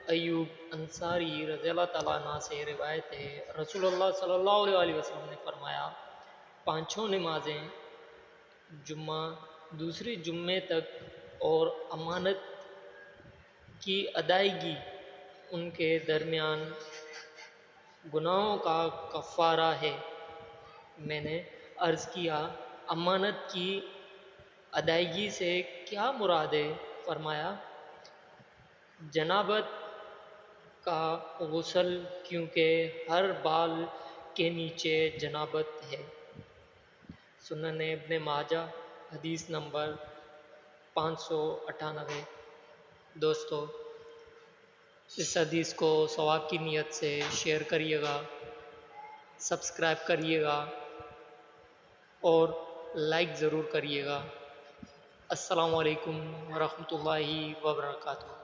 ایوب انصاری رضی اللہ تعالیٰ عنہ سے روایت ہے، رسول اللہ صلی اللہ علیہ وسلم نے فرمایا، پانچوں نمازیں جمعہ دوسرے جمعے تک اور امانت کی ادائیگی ان کے درمیان گناہوں کا کفارہ ہے۔ میں نے عرض کیا، امانت کی ادائیگی سے کیا مراد ہے؟ فرمایا، جنابت کا غسل، کیونکہ ہر بال کے نیچے جنابت ہے۔ سنن ابن ماجہ حدیث نمبر 598۔ دوستو، اس حدیث کو ثواب کی نیت سے شیئر کریے گا، سبسکرائب کریے گا اور لائک ضرور کریے گا۔ السلام علیکم ورحمۃ اللہ وبرکاتہ۔